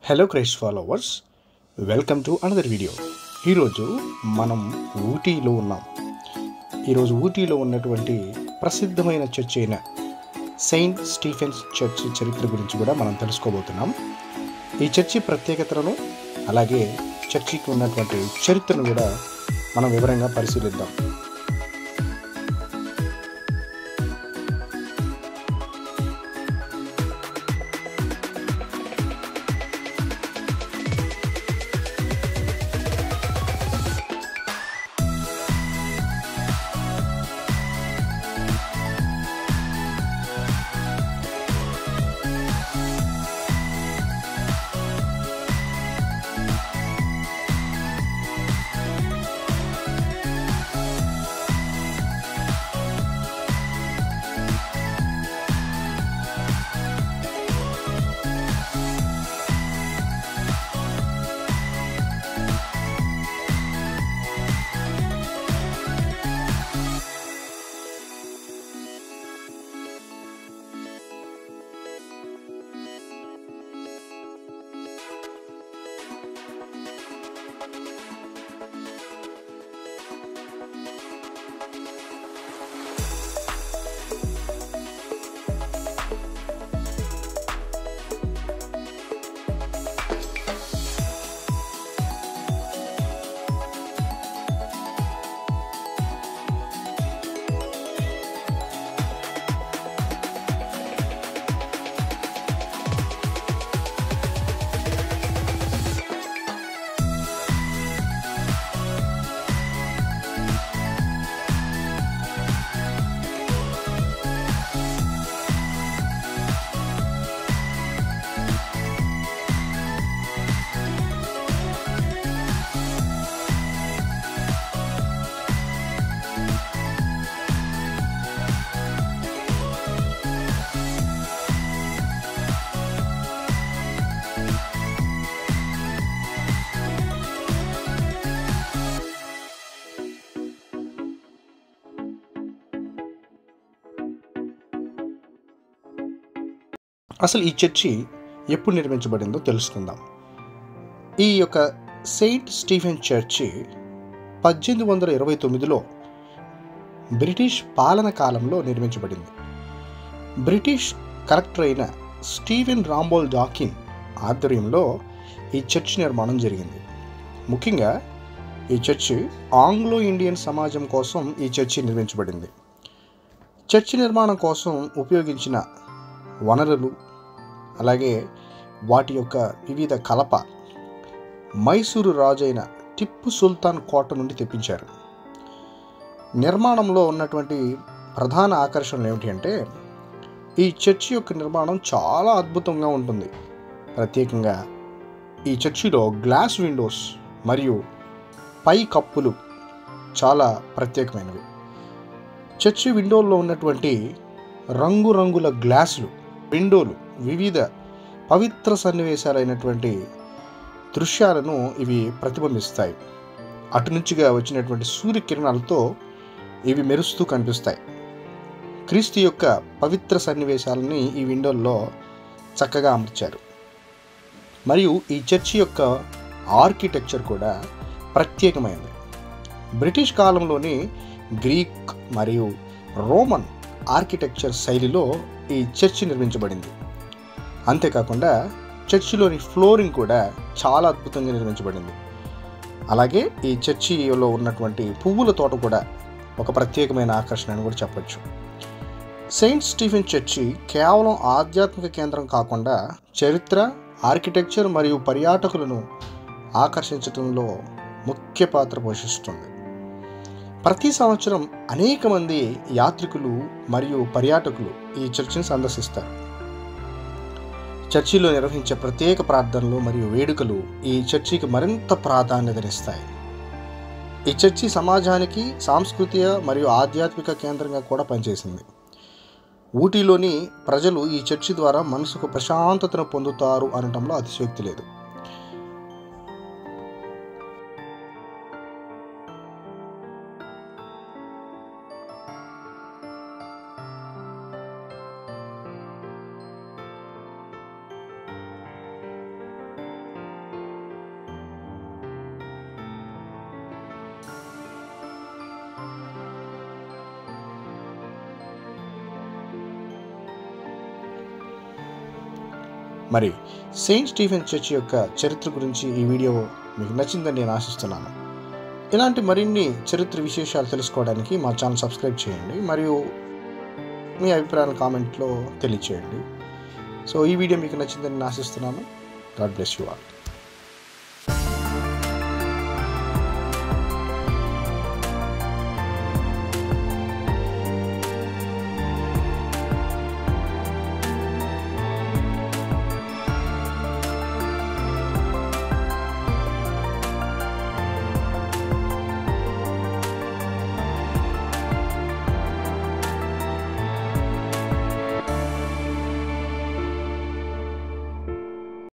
Hello Christ followers, welcome to another video. ఈరోజు మనం ఊటీలో ఉన్నాం. ఈరోజు ఊటీలో ఉన్నటువంటి ప్రసిద్ధమైన చర్చ్ అయిన సెయింట్ స్టీఫెన్స్ చర్చ్ చరిత్ర గురించి కూడా మనం తెలుసుకోబోతున్నాం. ఈ చర్చి ప్రత్యేకతలను అలాగే చర్చికి ఉన్నటువంటి చరిత్రను కూడా మనం వివరంగా పరిశీలిద్దాం. అసలు ఈ చర్చి ఎప్పుడు నిర్మించబడిందో తెలుసుకుందాం. ఈ యొక్క సెయింట్ స్టీఫెన్ చర్చి 1829లో బ్రిటిష్ పాలన కాలంలో నిర్మించబడింది. బ్రిటిష్ కలెక్టర్ అయిన స్టీవెన్ రాంబోల్ డాకిన్ ఆధ్వర్యంలో ఈ చర్చి నిర్మాణం జరిగింది. ముఖ్యంగా ఈ చర్చి ఆంగ్లో ఇండియన్ సమాజం కోసం ఈ చర్చి నిర్మించబడింది. చర్చి నిర్మాణం కోసం ఉపయోగించిన వనరులు అలాగే వాటి యొక్క వివిధ కలప మైసూరు రాజైన టిప్పు సుల్తాన్ కోట నుండి తెప్పించారు. నిర్మాణంలో ఉన్నటువంటి ప్రధాన ఆకర్షణలు ఏమిటి అంటే, ఈ చర్చి యొక్క నిర్మాణం చాలా అద్భుతంగా ఉంటుంది. ప్రత్యేకంగా ఈ చర్చిలో గ్లాస్ విండోస్ మరియు పై కప్పులు చాలా ప్రత్యేకమైనవి. చర్చి విండోల్లో ఉన్నటువంటి రంగురంగుల గ్లాసులు విండోలు వివిధ పవిత్ర సన్నివేశాలైనటువంటి దృశ్యాలను ఇవి ప్రతిబింబిస్తాయి. అటు నుంచిగా వచ్చినటువంటి సూర్యకిరణాలతో ఇవి మెరుస్తూ కనిపిస్తాయి. క్రీస్తు యొక్క పవిత్ర సన్నివేశాలని ఈ విండోల్లో చక్కగా అమర్చారు. మరియు ఈ చర్చి యొక్క ఆర్కిటెక్చర్ కూడా ప్రత్యేకమైనది. బ్రిటిష్ కాలంలోని గ్రీక్ మరియు రోమన్ ఆర్కిటెక్చర్ శైలిలో ఈ చర్చి నిర్మించబడింది. అంతేకాకుండా చర్చిలోని ఫ్లోరింగ్ కూడా చాలా అద్భుతంగా నిర్మించబడింది. అలాగే ఈ చర్చిలో ఉన్నటువంటి పువ్వుల తోట కూడా ఒక ప్రత్యేకమైన ఆకర్షణ అని కూడా చెప్పచ్చు. సెయింట్ స్టీఫెన్ చర్చి కేవలం ఆధ్యాత్మిక కేంద్రం కాకుండా చరిత్ర, ఆర్కిటెక్చర్ మరియు పర్యాటకులను ఆకర్షించడంలో ముఖ్య పాత్ర పోషిస్తుంది. ప్రతి సంవత్సరం అనేక మంది యాత్రికులు మరియు పర్యాటకులు ఈ చర్చిని సందర్శిస్తారు. చర్చిలో నిర్వహించే ప్రత్యేక ప్రార్థనలు మరియు వేడుకలు ఈ చర్చికి మరింత ప్రాధాన్యతనిస్తాయి. ఈ చర్చి సమాజానికి సాంస్కృతిక మరియు ఆధ్యాత్మిక కేంద్రంగా కూడా పనిచేసింది. ఊటీలోని ప్రజలు ఈ చర్చి ద్వారా మనసుకు ప్రశాంతతను పొందుతారు అనటంలో అతిశయోక్తి లేదు. మరి సెయింట్ స్టీఫెన్ చర్చ్ యొక్క చరిత్ర గురించి ఈ వీడియో మీకు నచ్చిందని నేను ఆశిస్తున్నాను. ఇలాంటి మరిన్ని చరిత్ర విశేషాలు తెలుసుకోవడానికి మా ఛానల్ సబ్స్క్రైబ్ చేయండి మరియు మీ అభిప్రాయాలను కామెంట్లో తెలియచేయండి. సో ఈ వీడియో మీకు నచ్చిందని నేను ఆశిస్తున్నాను. God bless you all.